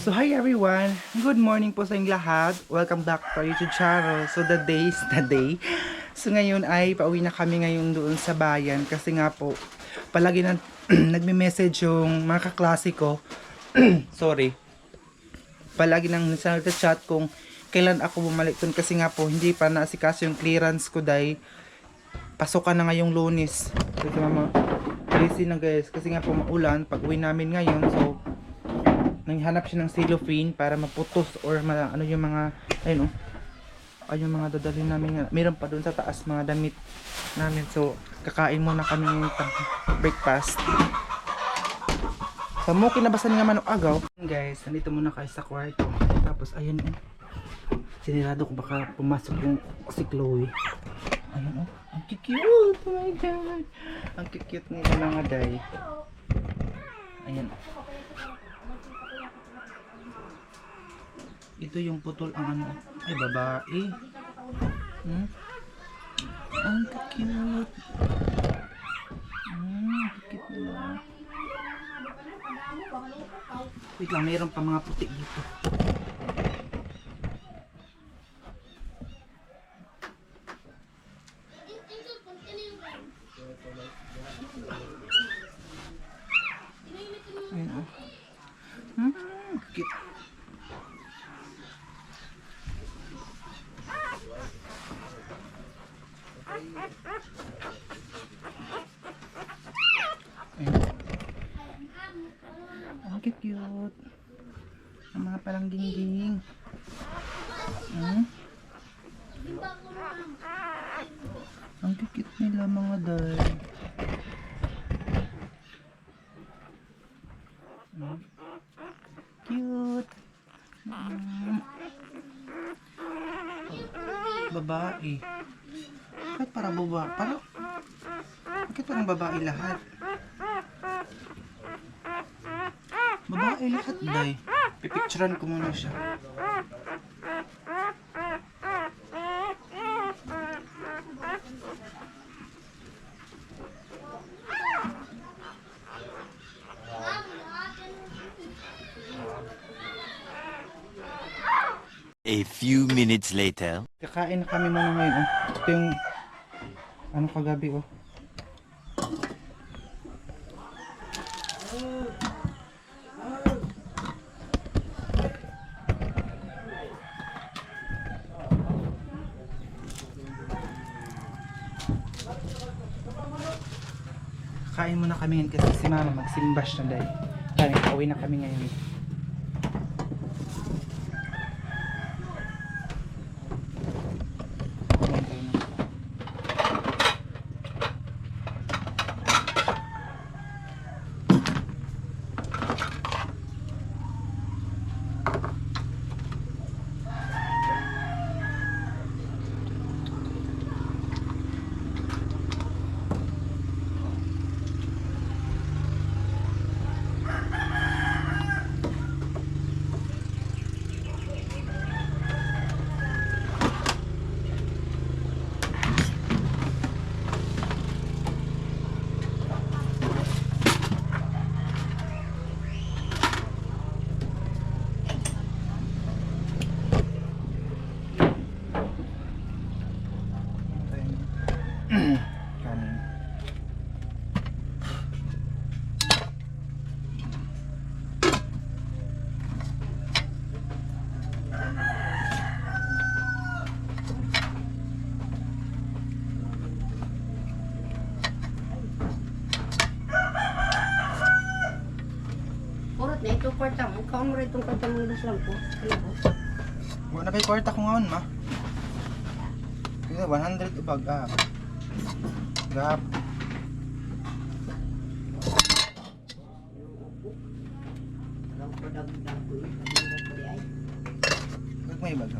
So hi everyone, good morning po sa inyong lahat. Welcome back to our YouTube channel. So the day is the day. So ngayon ay pauwi na kami ngayon doon sa bayan kasi nga po palagi na nagme-message yung mga kaklase ko. Sorry. Palagi nang nagchat kung kailan ako bumalik doon kasi nga po hindi pa naasikaso yung clearance ko dahil pasokan na ngayong Lunes. Kasi mama, busy na guys kasi nga po maulan pag uwi namin ngayon. So nanghanap siya ng cellophane para maputos or ano yung mga ayun ay yung mga dadalhin namin. Meron pa doon sa taas mga damit namin. So kakain muna kami ng breakfast. So mo kinabasan nga manok agaw. Guys, nandito muna kayo sa kwarto. Tapos ayun sinirado ko baka pumasok yung si Chloe. Ayun ang cute. Oh my god. Ang cute nila mga day. Ayan. Ito yung putol ang ano. Ay, babae. Ang cute. Cute nila. Wait lang, mayroon pa mga puti dito. Ayun cute. Ang cute. Ang mga parang gingging. Ang cute nila mga day. Cute. Babae. Bakit para babae? Bakit parang babae lahat? Babae lahat, day. Pipicturean ko muna siya. A few minutes later. Kakain na kami muna ngayon. Ito yung ano kagabi Kain muna kami ngayon kasi si mama magsimbash na dahil. Kaya pauwi na kami ngayon. Kanin. Purot na ito kwarta mo. Kaon mo rin itong kwarta mo ilos lang po. Wala na kay kwarta ko ngayon ma. Kaya 100 ubag Gap. Alam ko dagdag ko eh. Dagdag ko di ay. Gag may bag.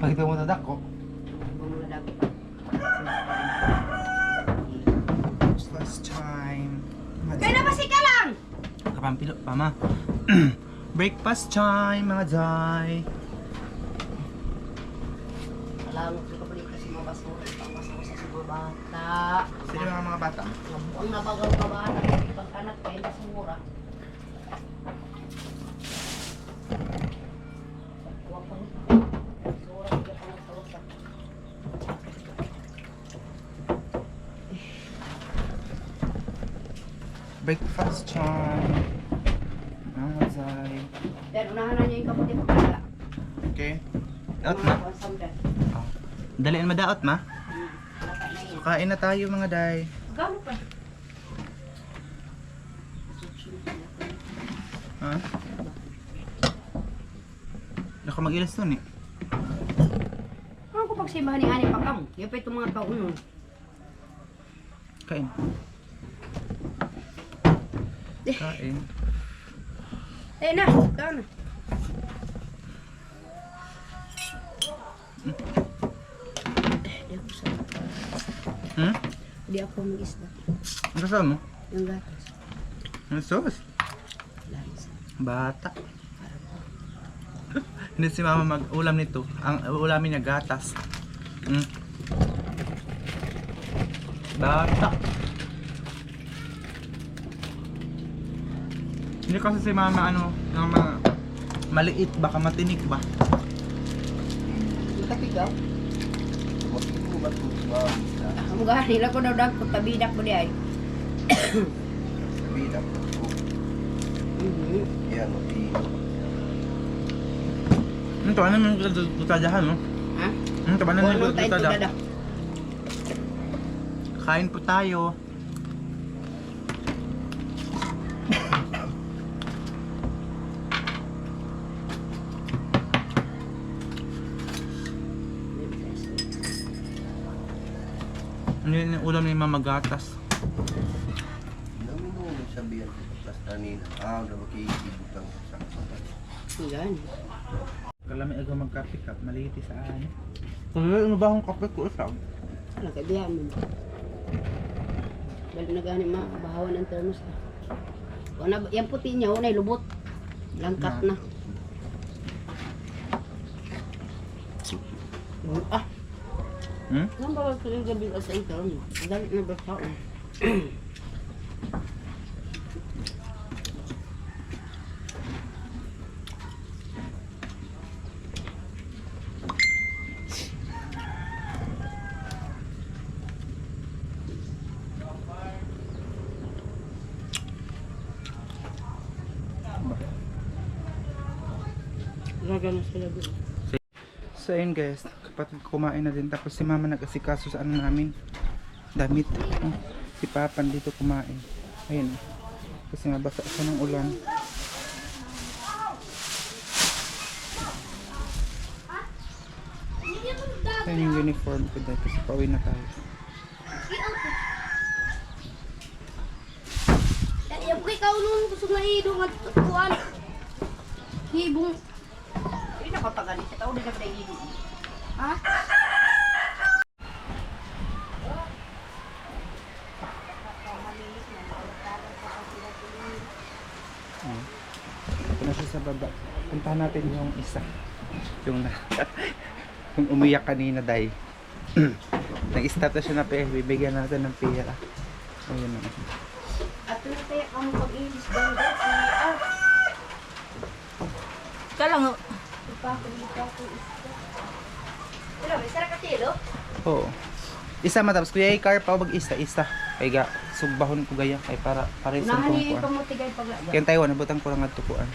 Pagkita mo tadak ko. Mga dagdag. Last time. Kaya na basi ka lang! Kapampilo pa ma. Breakfast time mga day. Alam ko kapalik kasi mabas mo. Pamas mo sa mga bata. Sino mga bata? Ang nabagal ka ba? Ibang anak Breakfast time. Zay. Pero unahan na niya yung kaputi pagkala. Okay. Daot ma. Oh. Dalian madaot ma. So, kain na tayo mga day. Gano pa? Ha? Naka mag-ilas to ni. Ano ko pag simbahan ni Ani Pakam? Yung pa itong mga kaunon. Kain. Kain. Eh na, gano? Di ako sa... Hmm? Di ako mag-isda. Ang kasama mo? Yung gatas. Ang sauce. Lansa. Bata. Hindi si mama mag-ulam nito. Ang ulamin niya gatas. Hmm. Bata. Hindi kasi si mama ano, ng mga maliit baka matinik ba? Makapigaw? Ang gani lang ko daw ko tabidak mo di ay. Bida po. Yan, mati. Ito, ano yung tutadahan mo? Ha? Ito, ano Kung yung anong tayo tutadahan? tudada? Kain po tayo. Ano yung ulam ni Mama Gatas? Namin mo sabihan ko plus kanina. Na makikibutang sa kapatid. Ang gani. Kalami agaw magkape ka, maliti sa ano. Kung ano ba akong kape ko isa? Ano kaibihan mo? Balik na gani bahawan ang termos na. Yan puti niya, unay lubot. Langkat na. Ah, Hmm? nang ba ko yung gabi sa interno? Galit na ba taon? Gagana sila doon. So ayun guys, kapatid ko kumain na din tapos si mama nag-asikaso sa ano namin damit. Oh, si Papan dito kumain. Ayun. Kasi nabasa siya ng ulan. Ayun yung uniform ko dahil kasi pauwi na tayo. Yung ikaw nung gusto nga idong at tutuan. Hibong. Hindi na papagalit sa tao, hindi na pala iinom. Ha? Ito na siya sa baba. Puntahan natin yung isa. Yung na yung umiyak kanina dahil nag-stop na siya na pera. Bibigyan natin ng pera. Ayun na. At ito kaya kamo pag-ilis doon doon. Kalang. Pero may sarap katilo. Oo. Isa matapos kuya ikar pa wag isa-isa. Kay ga sugbahon ko gaya kay para paresan Unahan kong niyo yung kuan. kamutigay paglaga. Kaya Taiwan nabutang ko lang adto kuan.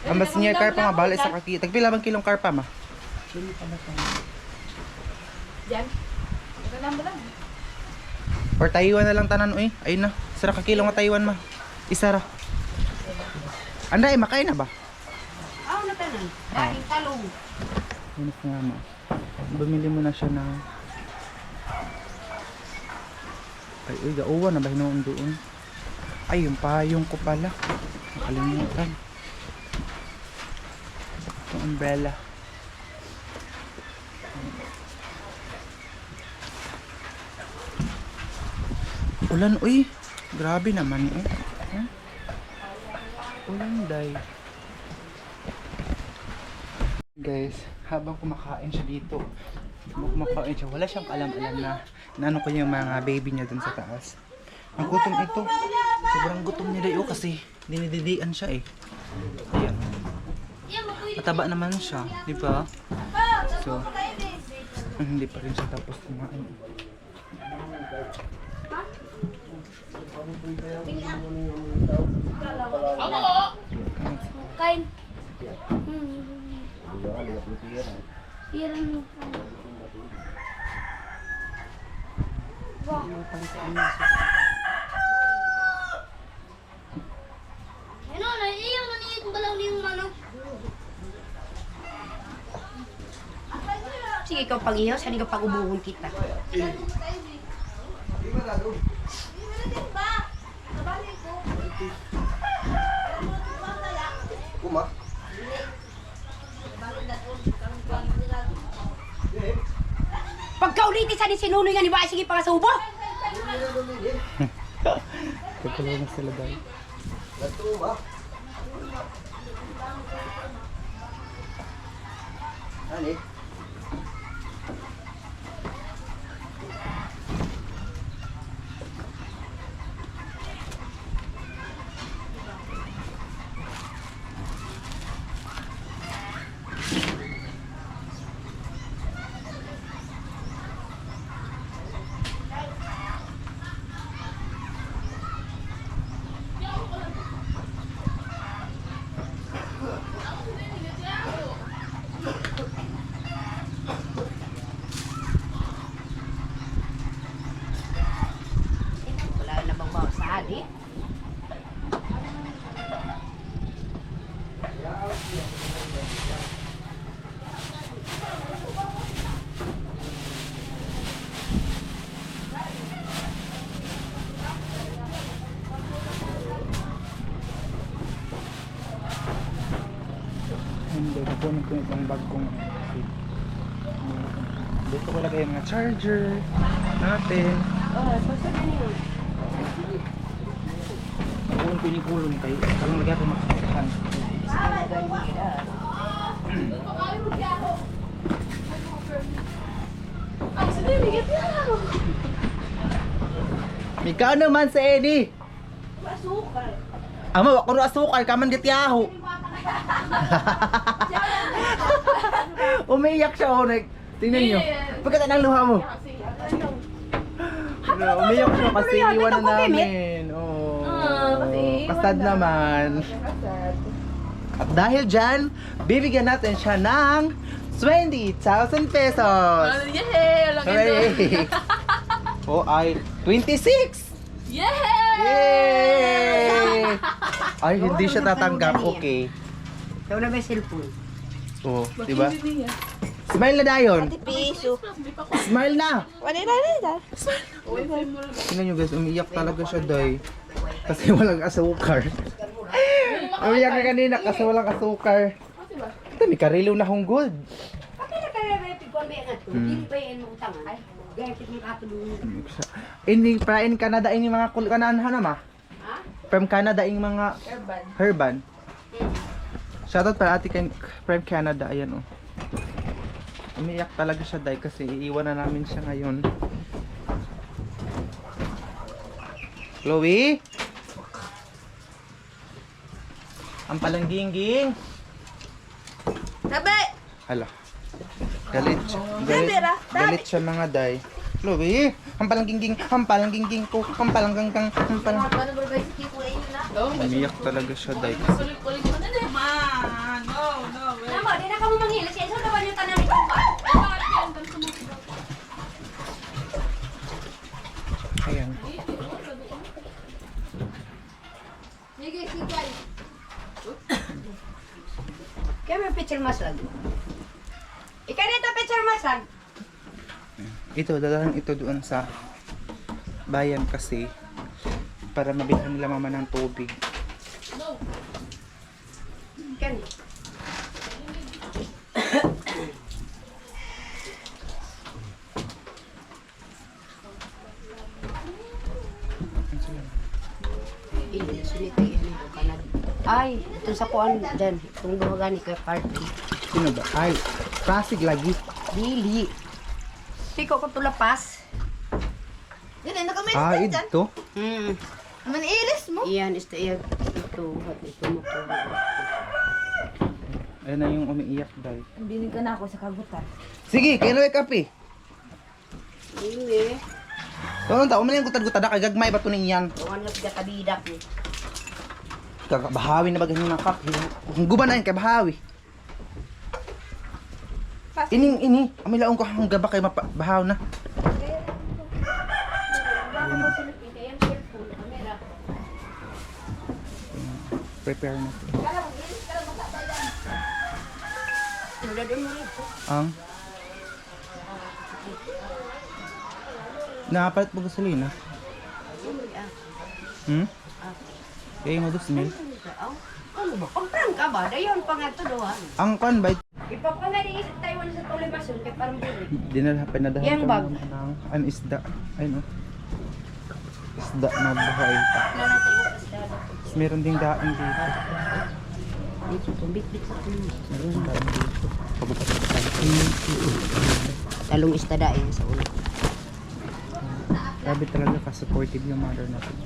Ambas niya karpa nga bala sa kaki. Tagpila bang kilong karpa ma? Diyan. Ganun ba lang? Or Taiwan na lang tanan oy. Ayun na. Sara ka kilo nga Taiwan ma. Isa ra. Anday makain na ba? Aw na tanan. Daing talong. Ano nga ma. Bumili mo na siya ng ay, uy, gauwa na ba hinoon doon? Ay, yung payong ko pala. Nakalimutan. Yung umbrella. Ulan, uy. Grabe naman eh. Huh? Ulan, day. Guys, habang kumakain siya dito, kumakain siya, wala siyang alam-alam na ano ko yung mga baby niya dun sa taas. Ang gutom ito. Sobrang gutom niya dayo kasi dinididian siya eh. Ayan. Mataba naman siya, di ba? So, hindi pa rin siya tapos kumain. Kain. Ano ka, ligat mo siya. Iran mo. Wah. Ano, naiiyaw na niya itong balaw niyong manok. Sige, ikaw pag-ihaw, saan ikaw pag-ubuhon kita? Kuma? Pagkauliti sa ni sinunoy nga ni ba, sige pa sa ubo! Pagkalaw na sila dahil. Gato ba? Ani? Wala na bang bawas sa adi? Hindi, napunin ko itong bag kong dito ko lagay yung mga charger natin. Napunin ko yung kulong kayo. Parang lagay ako makakahan. Ikaw naman sa Eddie. Asukal. Ama, wako no asukal, kaman gatiyaho. Umiiyak siya, oh. Tingnan nyo. Pagkata ng luha mo. Umiiyak siya kasi iwan na namin. Oh, kasad naman. At dahil dyan, bibigyan natin siya ng 20,000 pesos. Yay! Alam Hooray! Oh, ay 26! Yay! Yay! Ay, hindi siya tatanggap. Okay. Ikaw na may cellphone. Oh, di ba? Smile na dayon. Piso. Smile na. Wala na. Tingnan nyo guys, umiiyak talaga siya, day. Kasi walang asukar. Umiiyak na kanina kasi walang asukar. Ito, may karilo na hong gold. Bakit na kaya may pigwan ba yan? Hindi pa yan utangan. Ay, gaya may katulungan. Ini para in Canada ini mga kanan ma. Ha? From Canada in mga herban. Shoutout para ate kay from Canada, ayan oh. Umiiyak talaga siya, day, kasi iiwan na namin siya ngayon. Chloe? Ang palangging-ging. Tabi! Hala. Galit siya. Galit siya mga day. Chloe, ang palangging-ging ko, ang palangganggang, ang palang... Umiiyak talaga siya, day. Kulit-kulit mo na din. Man! No, no. Ano, di na ka mo manghila. Siya, saan naman yung tanan ito? Ayan. Kaya may picture maslag. Ikaw nito picture maslag. Ito, dadalang ito doon sa bayan kasi para mabilhan nila mama ng tubig. Kan. Ay, ito sa kuan dyan. Itong dumagan ni kay party. Sino ba? Ay, Pasig lagi. Dili. Piko ko tulapas. Yan, nakamay Ah, na dyan. ito. Naman ilis mo. Iyan, ito mo to. Ayan na yung umiiyak dahil. Binig ka na ako sa kagutan. Sige, kailan kape? Hindi. Oo, tao man yung gutad-gutad kay gagmay ba to niyan. Tuwan nga siya kabidak ni. Kakabahawi na ba ganyan ng kap? Kung guba na yun, kay bahawi. Ini, amilaong ko hanggang gaba kay mabahaw na. Prepare na. Ang? Nakapalit mo gasolina? Hmm? Eh, mo dos mil. Ano ba? Pagprank ka ba? Dayon pa nga ito doon. Ang kan ba? Ipapangani sa Taiwan sa Tulimasun kay parang dili. Dinala pinadahan Yang ko bag. ng an isda. Ayun oh. Isda na buhay pa. Tapos meron ding daan dito. Dito tumbit-bit sa tuloy. Meron daan dito. Talong istadain sa ulo. Grabe talaga ka-supportive yung mother natin.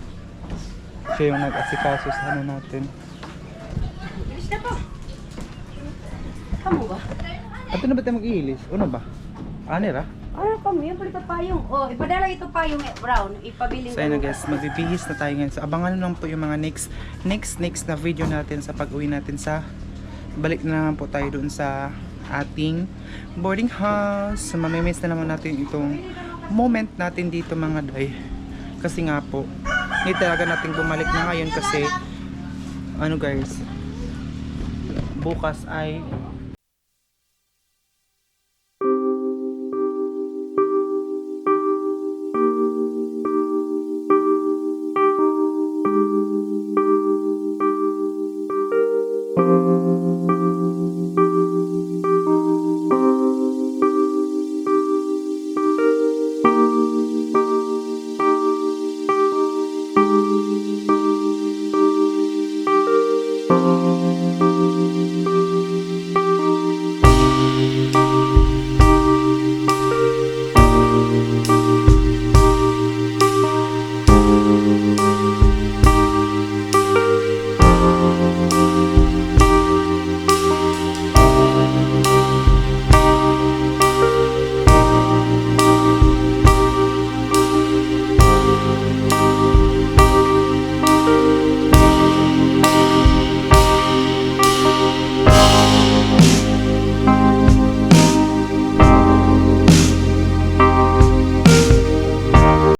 Siya yung nag-asikaso sa ano natin. Ilis na pa. Kamu ba? Ato na ba tayo mag-iilis? Ano ba? Anira? Ano kami? Yung balik payong. Oh, ipadala ito payong brown. Ipabiling So ayun na guys, magbibihis na tayo ngayon. So abangan lang po yung mga next na video natin sa pag-uwi natin sa balik na naman po tayo doon sa ating boarding house. So mamimiss na naman natin itong moment natin dito mga day. Kasi nga po, hindi talaga natin bumalik na ngayon kasi ano guys, bukas ay